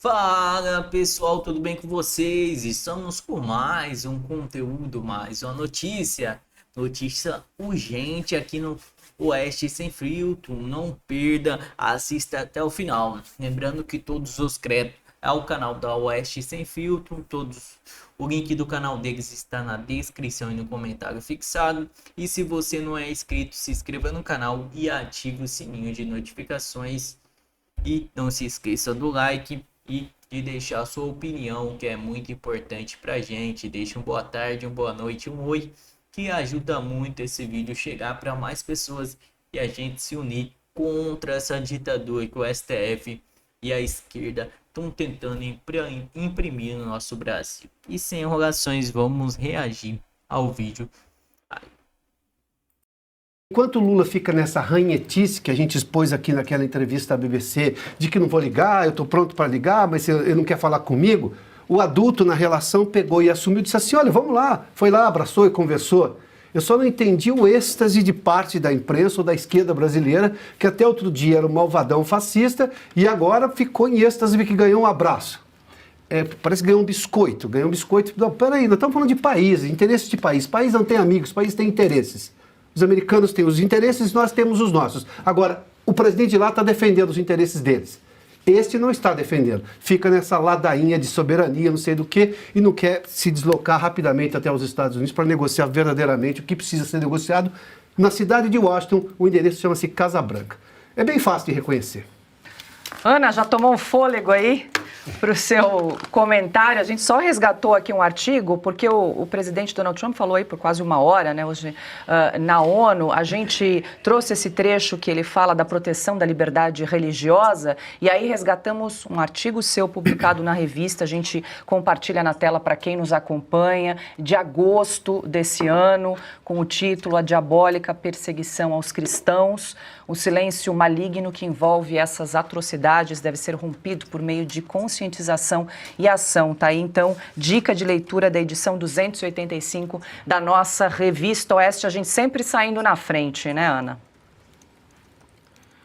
Fala pessoal, tudo bem com vocês? Estamos com mais um conteúdo, mais uma notícia urgente aqui no Oeste Sem Filtro. Não perda, assista até o final. Lembrando que todos os créditos ao canal da Oeste Sem Filtro, o link do canal deles está na descrição e no comentário fixado. E se você não é inscrito, se inscreva no canal e ative o sininho de notificações. E não se esqueça do like e de deixar sua opinião, que é muito importante pra gente. Deixe uma boa tarde, uma boa noite, um oi, que ajuda muito esse vídeo chegar para mais pessoas e a gente se unir contra essa ditadura que o STF e a esquerda estão tentando imprimir no nosso Brasil. E sem enrolações, vamos reagir ao vídeo. Enquanto o Lula fica nessa ranhetice que a gente expôs aqui naquela entrevista à BBC, de que não vou ligar, eu estou pronto para ligar, mas ele não quer falar comigo, o adulto na relação pegou e assumiu e disse assim, olha, vamos lá. Foi lá, abraçou e conversou. Eu só não entendi o êxtase de parte da imprensa ou da esquerda brasileira, que até outro dia era um malvadão fascista e agora ficou em êxtase que ganhou um abraço. Parece que ganhou um biscoito. Não, peraí, nós estamos falando de país, interesses de país. País não tem amigos, país tem interesses. Os americanos têm os interesses, nós temos os nossos. Agora, o presidente de lá está defendendo os interesses deles. Este não está defendendo. Fica nessa ladainha de soberania, não sei do que, e não quer se deslocar rapidamente até os Estados Unidos para negociar verdadeiramente o que precisa ser negociado. Na cidade de Washington, o endereço chama-se Casa Branca. É bem fácil de reconhecer. Ana, já tomou um fôlego aí para o seu comentário? A gente só resgatou aqui um artigo porque o presidente Donald Trump falou aí por quase uma hora, né, hoje na ONU. A gente trouxe esse trecho que ele fala da proteção da liberdade religiosa e aí resgatamos um artigo seu publicado na revista. A gente compartilha na tela para quem nos acompanha, de agosto desse ano, com o título A Diabólica Perseguição aos Cristãos. O silêncio maligno que envolve essas atrocidades deve ser rompido por meio de conscientização e ação. Tá aí, então, dica de leitura da edição 285 da nossa Revista Oeste. A gente sempre saindo na frente, né, Ana?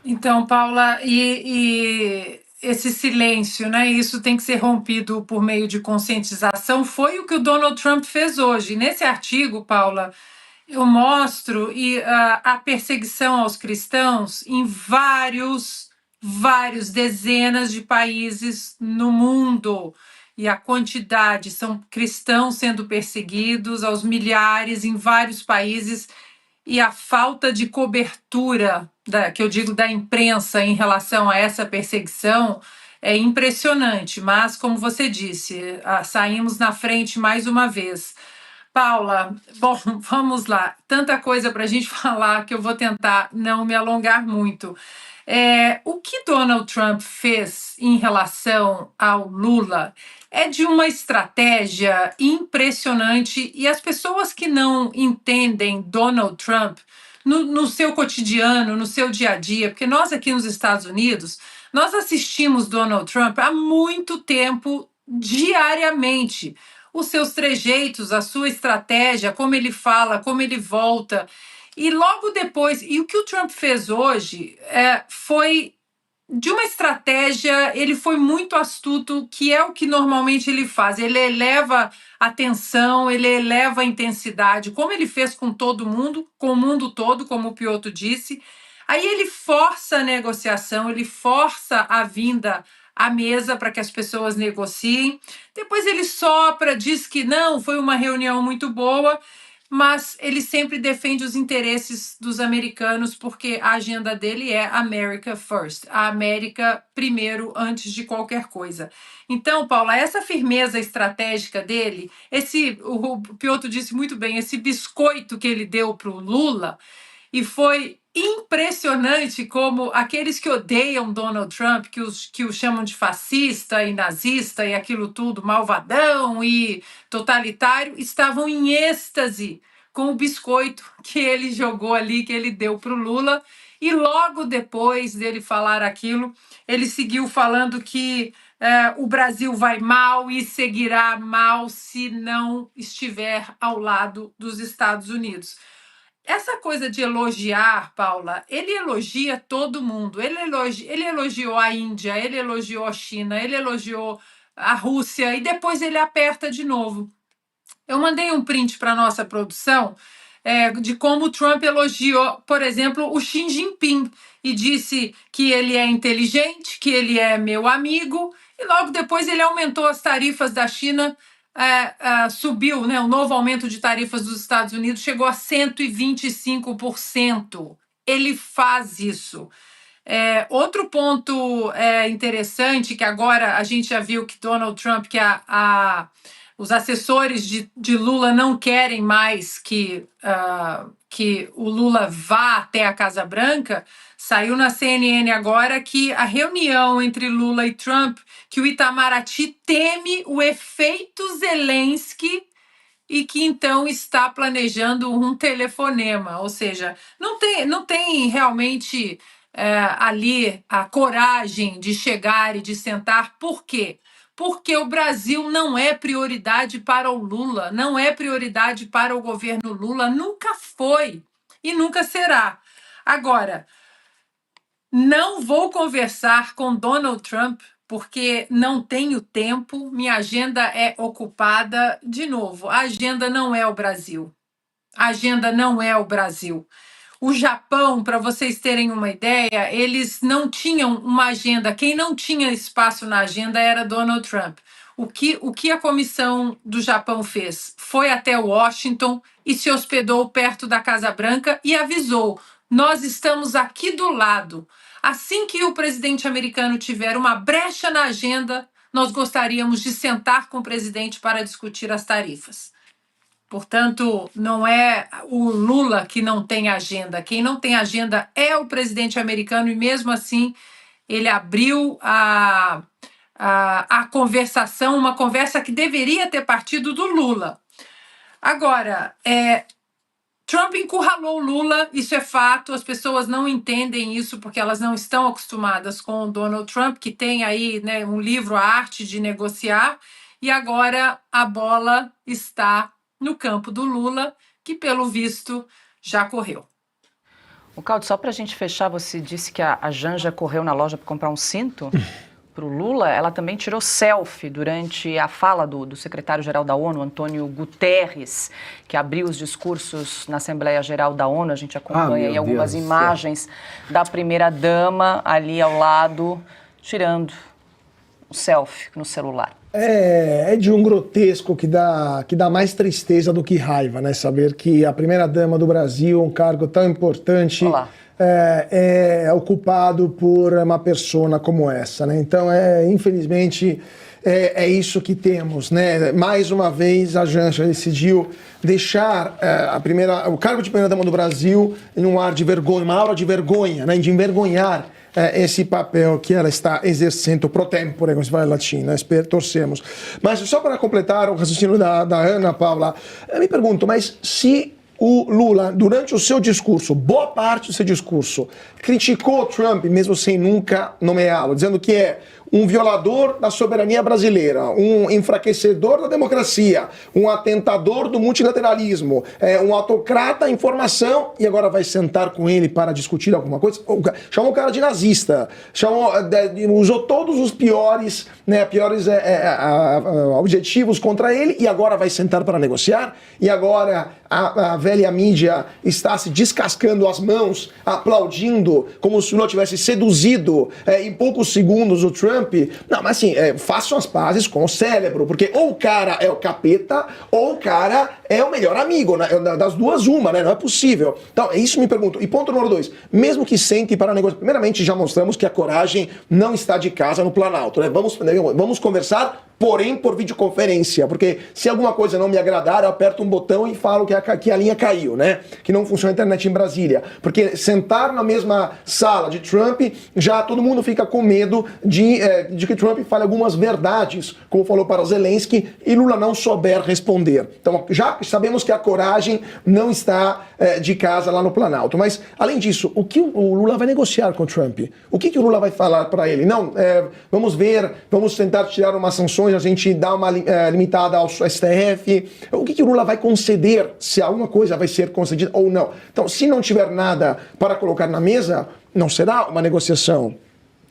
Então, Paula, e esse silêncio, né? Isso tem que ser rompido por meio de conscientização. Foi o que o Donald Trump fez hoje. Nesse artigo, Paula, eu mostro a perseguição aos cristãos em vários dezenas de países no mundo. E a quantidade, são cristãos sendo perseguidos aos milhares em vários países, e a falta de cobertura, que eu digo da imprensa em relação a essa perseguição, é impressionante. Mas, como você disse, saímos na frente mais uma vez. Paula, bom, vamos lá. Tanta coisa para a gente falar que eu vou tentar não me alongar muito. O que Donald Trump fez em relação ao Lula é de uma estratégia impressionante, e as pessoas que não entendem Donald Trump no seu cotidiano, no seu dia a dia, porque nós aqui nos Estados Unidos, nós assistimos Donald Trump há muito tempo, diariamente. Os seus trejeitos, a sua estratégia, como ele fala, como ele volta. E logo depois, e o que o Trump fez hoje foi de uma estratégia, ele foi muito astuto, que é o que normalmente ele faz. Ele eleva a tensão, ele eleva a intensidade, como ele fez com todo mundo, com o mundo todo, como o Piotr disse. Aí ele força a negociação, ele força a vinda à mesa para que as pessoas negociem. Depois ele sopra, diz que não, foi uma reunião muito boa, mas ele sempre defende os interesses dos americanos, porque a agenda dele é America First, a América primeiro, antes de qualquer coisa. Então, Paula, essa firmeza estratégica dele, o Piotr disse muito bem, esse biscoito que ele deu para o Lula, e foi impressionante como aqueles que odeiam Donald Trump, que o chamam de fascista e nazista e aquilo tudo, malvadão e totalitário, estavam em êxtase com o biscoito que ele jogou ali, que ele deu para o Lula. E logo depois dele falar aquilo, ele seguiu falando que o Brasil vai mal e seguirá mal se não estiver ao lado dos Estados Unidos. essa coisa de elogiar, Paula, ele elogia todo mundo. Ele elogiou a Índia, ele elogiou a China, ele elogiou a Rússia e depois ele aperta de novo. Eu mandei um print para a nossa produção de como o Trump elogiou, por exemplo, o Xi Jinping e disse que ele é inteligente, que ele é meu amigo, e logo depois ele aumentou as tarifas da China, subiu, né, o novo aumento de tarifas dos Estados Unidos chegou a 125%. Ele faz isso. Outro ponto interessante, que agora a gente já viu que Donald Trump, que os assessores de Lula não querem mais que o Lula vá até a Casa Branca, saiu na CNN agora que a reunião entre Lula e Trump, que o Itamaraty teme o efeito Zelensky e que então está planejando um telefonema, ou seja, não tem realmente ali a coragem de chegar e de sentar. Por quê? Porque o Brasil não é prioridade para o Lula, não é prioridade para o governo Lula, nunca foi e nunca será. Agora, não vou conversar com Donald Trump porque não tenho tempo, minha agenda é ocupada. De novo, a agenda não é o Brasil. A agenda não é o Brasil. O Japão, para vocês terem uma ideia, eles não tinham uma agenda. Quem não tinha espaço na agenda era Donald Trump. O que a comissão do Japão fez? Foi até Washington e se hospedou perto da Casa Branca e avisou: nós estamos aqui do lado. Assim que o presidente americano tiver uma brecha na agenda, nós gostaríamos de sentar com o presidente para discutir as tarifas. Portanto, não é o Lula que não tem agenda. Quem não tem agenda é o presidente americano e, mesmo assim, ele abriu a conversação, uma conversa que deveria ter partido do Lula. Agora, Trump encurralou o Lula, isso é fato, as pessoas não entendem isso porque elas não estão acostumadas com o Donald Trump, que tem aí, né, um livro, A Arte de Negociar, e agora a bola está no campo do Lula, que pelo visto já correu. O Caldo, só para a gente fechar, você disse que a Janja correu na loja para comprar um cinto para o Lula. Ela também tirou selfie durante a fala do secretário-geral da ONU, Antônio Guterres, que abriu os discursos na Assembleia Geral da ONU. A gente acompanha aí algumas imagens da primeira-dama ali ao lado, tirando um selfie no celular. É de um grotesco que dá mais tristeza do que raiva, né? Saber que a primeira-dama do Brasil, um cargo tão importante, é ocupado por uma pessoa como essa, né? Então, infelizmente, é isso que temos, né? Mais uma vez, a Janja decidiu deixar o cargo de primeira-dama do Brasil em um ar de vergonha, uma aura de vergonha, né? De envergonhar esse papel que ela está exercendo pro tempore, como se fala em latino, torcemos. Mas só para completar o raciocínio da Ana Paula, eu me pergunto, mas se o Lula, durante o seu discurso, boa parte do seu discurso, criticou o Trump, mesmo sem nunca nomeá-lo, dizendo que é um violador da soberania brasileira, um enfraquecedor da democracia, um atentador do multilateralismo, um autocrata em formação, e agora vai sentar com ele para discutir alguma coisa. Chamou o cara de nazista, usou todos os piores objetivos contra ele, e agora vai sentar para negociar, e agora a velha mídia está se descascando as mãos, aplaudindo como se o Lula tivesse seduzido em poucos segundos o Trump. Não, mas assim, façam as pazes com o cérebro, porque ou o cara é o capeta, ou o cara é o melhor amigo, né? Das duas uma, né? Não é possível. Então, é isso que me pergunto. E ponto número 2, mesmo que sente para negociar, primeiramente já mostramos que a coragem não está de casa no Planalto, né? Vamos conversar, porém por videoconferência, porque se alguma coisa não me agradar, eu aperto um botão e falo que a linha caiu, né? Que não funciona a internet em Brasília. Porque sentar na mesma sala de Trump, já todo mundo fica com medo de de que Trump fale algumas verdades, como falou para Zelensky, e Lula não souber responder. Então, já sabemos que a coragem não está de casa lá no Planalto. Mas, além disso, o que o Lula vai negociar com o Trump? O que o Lula vai falar para ele? Não, vamos ver, vamos tentar tirar umas sanções, a gente dá uma limitada ao STF. O que o Lula vai conceder, se alguma coisa vai ser concedida ou não? Então, se não tiver nada para colocar na mesa, não será uma negociação.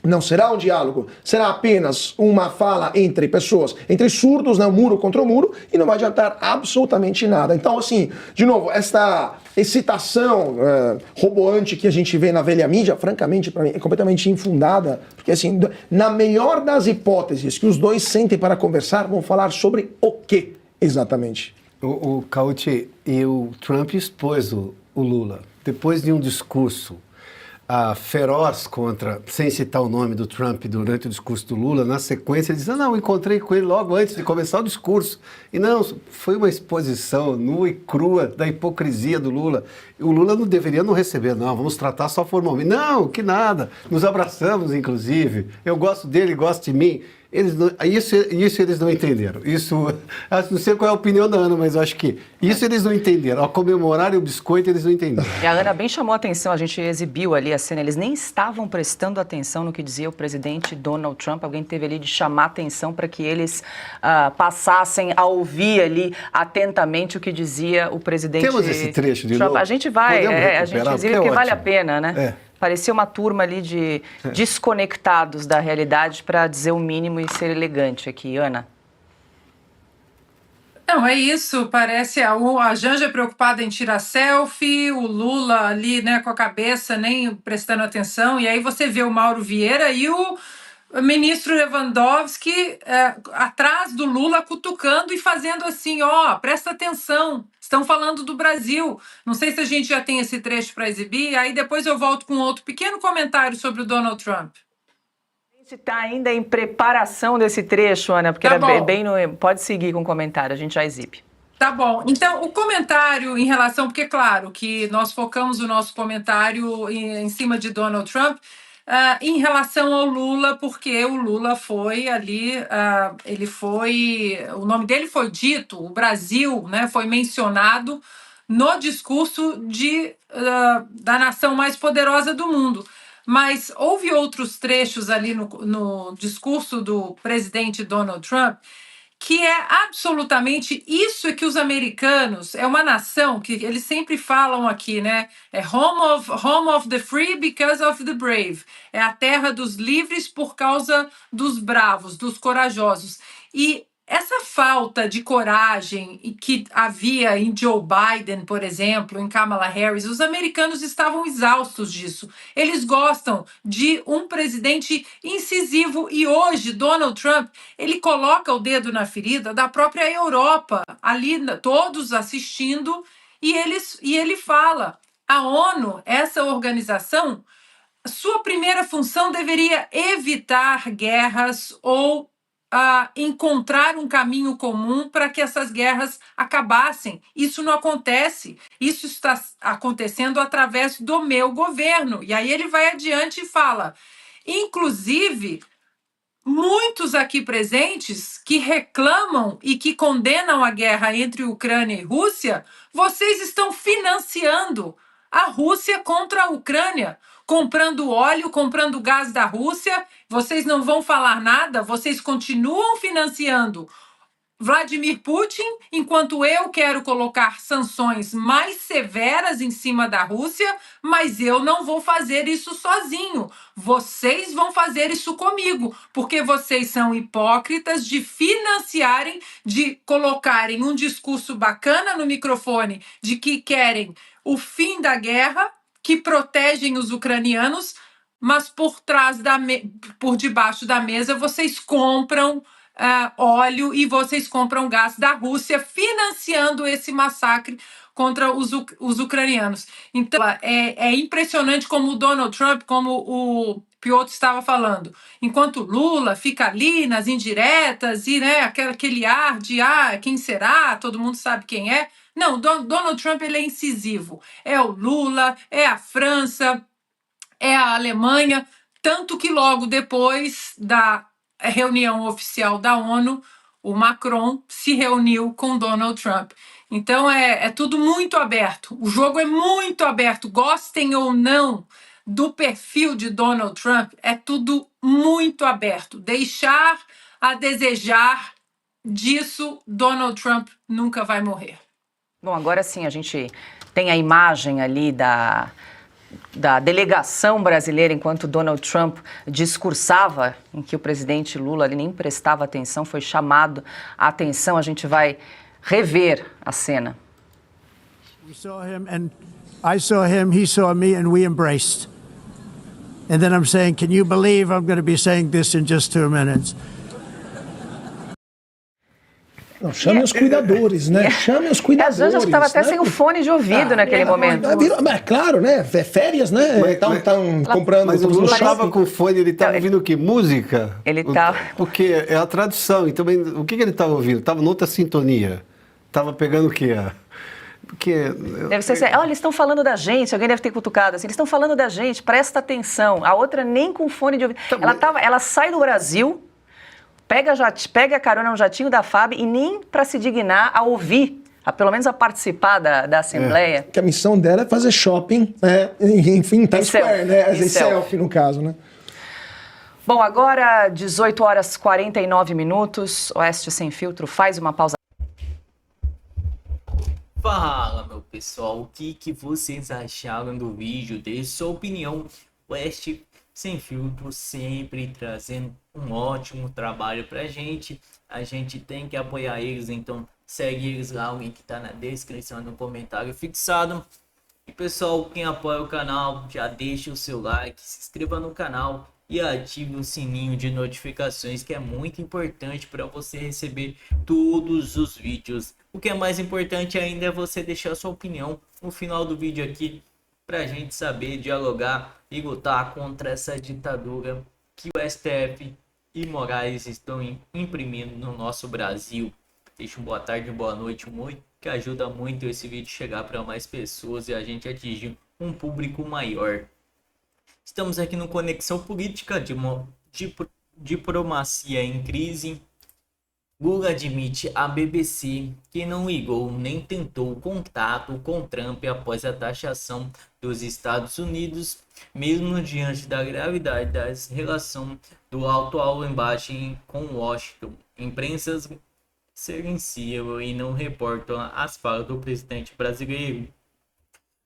Não será um diálogo, será apenas uma fala entre pessoas, entre surdos, né, um muro contra o muro, e não vai adiantar absolutamente nada. Então, assim, de novo, esta excitação roboante que a gente vê na velha mídia, francamente, para mim, é completamente infundada, porque, assim, na melhor das hipóteses que os dois sentem para conversar, vão falar sobre o quê exatamente? O Cauti e o Trump expôs o Lula, depois de um discurso feroz contra, sem citar o nome do Trump durante o discurso do Lula, na sequência ele diz, não, encontrei com ele logo antes de começar o discurso. E não, foi uma exposição nua e crua da hipocrisia do Lula. E o Lula não deveria não receber, não, vamos tratar só formalmente. Não, que nada, nos abraçamos, inclusive, eu gosto dele, gosto de mim. Isso eles não entenderam. Isso, não sei qual é a opinião da Ana, mas eu acho que isso eles não entenderam. Ao comemorarem o biscoito, eles não entenderam. E a Ana bem chamou a atenção, a gente exibiu ali a cena, eles nem estavam prestando atenção no que dizia o presidente Donald Trump. Alguém teve ali de chamar a atenção para que eles passassem a ouvir ali atentamente o que dizia o presidente Temos esse trecho de Trump. novo? A gente vai, a gente exibe porque vale a ótimo. pena, né? Parecia uma turma ali de desconectados da realidade, para dizer o mínimo e ser elegante aqui. Ana? Não, é isso, parece a Janja preocupada em tirar selfie, o Lula ali, né, com a cabeça, nem prestando atenção, e aí você vê o Mauro Vieira e o ministro Lewandowski atrás do Lula, cutucando e fazendo assim, presta atenção, estão falando do Brasil. Não sei se a gente já tem esse trecho para exibir, aí depois eu volto com outro pequeno comentário sobre o Donald Trump. A gente está ainda em preparação desse trecho, Ana, porque era bem no... Pode seguir com o comentário, a gente já exibe. Tá bom. Então, o comentário em relação... Porque, claro, que nós focamos o nosso comentário em cima de Donald Trump, em relação ao Lula, porque o Lula foi ali, o nome dele foi dito, o Brasil, né, foi mencionado no discurso da nação mais poderosa do mundo. Mas houve outros trechos ali no discurso do presidente Donald Trump que é absolutamente isso que os americanos, é uma nação que eles sempre falam aqui, né? É home of the free because of the brave. É a terra dos livres por causa dos bravos, dos corajosos. E essa falta de coragem que havia em Joe Biden, por exemplo, em Kamala Harris, os americanos estavam exaustos disso. Eles gostam de um presidente incisivo e hoje Donald Trump, ele coloca o dedo na ferida da própria Europa, ali todos assistindo, e ele fala: a ONU, essa organização, sua primeira função deveria evitar guerras ou encontrar um caminho comum para que essas guerras acabassem. Isso não acontece. Isso está acontecendo através do meu governo. E aí ele vai adiante e fala: inclusive, muitos aqui presentes que reclamam e que condenam a guerra entre Ucrânia e Rússia, vocês estão financiando a Rússia contra a Ucrânia, comprando óleo, comprando gás da Rússia. Vocês não vão falar nada, vocês continuam financiando Vladimir Putin, enquanto eu quero colocar sanções mais severas em cima da Rússia, mas eu não vou fazer isso sozinho. Vocês vão fazer isso comigo, porque vocês são hipócritas de financiarem, de colocarem um discurso bacana no microfone de que querem o fim da guerra, que protegem os ucranianos, mas por debaixo da mesa vocês compram óleo e vocês compram gás da Rússia, financiando esse massacre contra os ucranianos. Então, é impressionante como o Donald Trump, como o Piotr estava falando, enquanto Lula fica ali nas indiretas e, né, aquele ar de quem será, todo mundo sabe quem é. Não, Donald Trump, ele é incisivo. É o Lula, é a França, é a Alemanha, tanto que logo depois da reunião oficial da ONU, o Macron se reuniu com Donald Trump. Então é tudo muito aberto, o jogo é muito aberto, gostem ou não do perfil de Donald Trump, é tudo muito aberto. Deixar a desejar, disso Donald Trump nunca vai morrer. Bom, agora sim, a gente tem a imagem ali da delegação brasileira enquanto Donald Trump discursava, em que o presidente Lula ali nem prestava atenção, foi chamado a atenção. A gente vai rever a cena. We saw him and I saw him, he saw me, and we embraced. And then I'm saying, can you believe I'm going to be saying this in just 2 minutes? Não, chame os cuidadores, né? Chame os cuidadores. A Janja estava até né? sem o fone de ouvido naquele momento. É claro, né? É férias, né? Estão comprando. Mas o Lula no estava shopping. com fone, ele estava ouvindo o quê? Música? Ele estava... Porque é a tradução. Então, o que ele estava ouvindo? Estava noutra sintonia. Estava pegando o quê? Porque... Deve ser assim, olha, eles estão falando da gente, alguém deve ter cutucado assim, eles estão falando da gente, presta atenção. A outra nem com fone de ouvido. Ela sai do Brasil, pega a carona no jatinho da FAB e nem para se dignar a ouvir, pelo menos a participar da Assembleia. Que a missão dela é fazer shopping, né? Enfim, Times Square, né? Em Selfie, no caso, né? Bom, agora 18 horas 49 minutos, Oeste Sem Filtro faz uma pausa. Fala, meu pessoal, o que vocês acharam do vídeo? Deixe sua opinião. Oeste Sem Filtro sempre trazendo um ótimo trabalho pra gente. A gente tem que apoiar eles, então segue eles lá, o link tá na descrição, no comentário fixado. E pessoal, quem apoia o canal, já deixa o seu like, se inscreva no canal e ative o sininho de notificações, que é muito importante para você receber todos os vídeos. O que é mais importante ainda é você deixar sua opinião no final do vídeo aqui, para a gente saber dialogar e lutar contra essa ditadura que o STF e Moraes estão imprimindo no nosso Brasil. Deixa um boa tarde, boa noite, muito, que ajuda muito esse vídeo chegar para mais pessoas e a gente atingir um público maior. Estamos aqui no Conexão Política, diplomacia em crise. Lula admite à BBC que não ligou nem tentou contato com Trump após a taxação dos Estados Unidos, mesmo diante da gravidade da relação do atual embate com Washington. Imprensas silenciam e não reportam as falas do presidente brasileiro.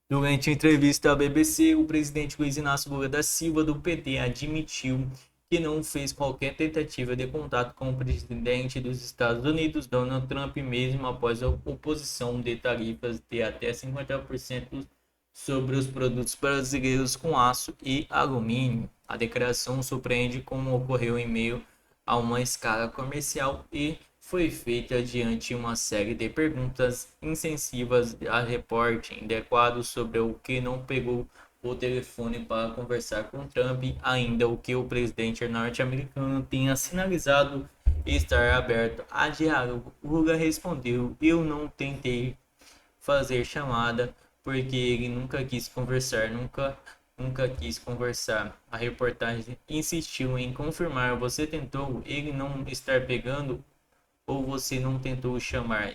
Durante a entrevista à BBC, o presidente Luiz Inácio Lula da Silva, do PT, admitiu que não fez qualquer tentativa de contato com o presidente dos Estados Unidos, Donald Trump, mesmo após a oposição de tarifas de até 50% sobre os produtos brasileiros com aço e alumínio. A declaração surpreende como ocorreu em meio a uma escala comercial e foi feita diante uma série de perguntas insensivas a repórter inadequado sobre o que não pegou o telefone para conversar com Trump, ainda o que o presidente norte-americano tinha sinalizado estar aberto a diálogo. Lula respondeu: eu não tentei fazer chamada porque ele nunca quis conversar, nunca quis conversar. A reportagem insistiu em confirmar: você tentou ele não estar pegando ou você não tentou chamar?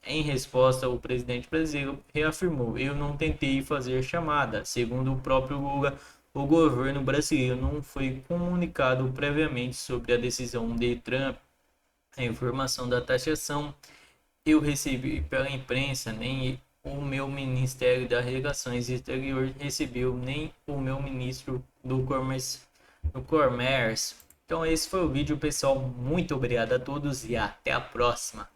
Em resposta, o presidente brasileiro reafirmou: eu não tentei fazer chamada. Segundo o próprio Lula, o governo brasileiro não foi comunicado previamente sobre a decisão de Trump. A informação da taxação eu recebi pela imprensa, nem o meu Ministério das Relações Exteriores recebeu, nem o meu ministro do Comércio. Então esse foi o vídeo, pessoal. Muito obrigado a todos e até a próxima.